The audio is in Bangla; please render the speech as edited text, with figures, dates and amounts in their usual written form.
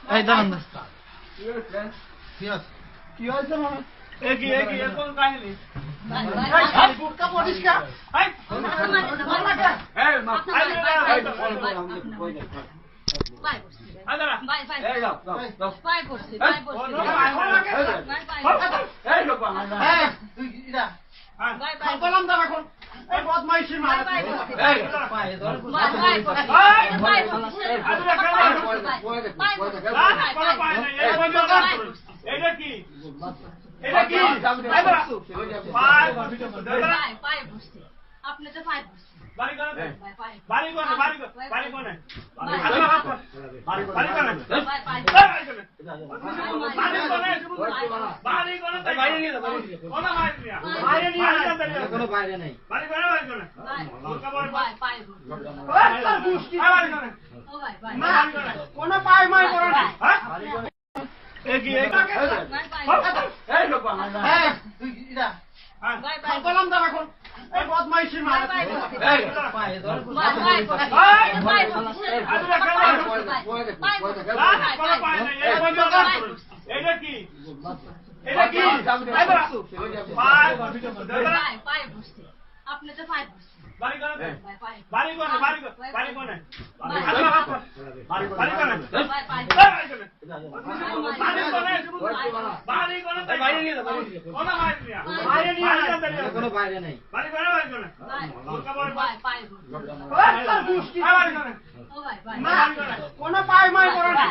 এই দাঁড়ান কি হয়েছে মানে কোন কাহিনী বুটকা পরিষ্কার বললাম দাঁড়া এখন এই বদমাইশির মারা এটা কি আপনি তো পাই বাড়ি করে পাই কোনো পাই মাই করে না বললাম দাঁড়া এখন এই বদমাইশির মারা এটা কি আপনি তো পাই বাড়ি করে কোনো পাই মাই করে না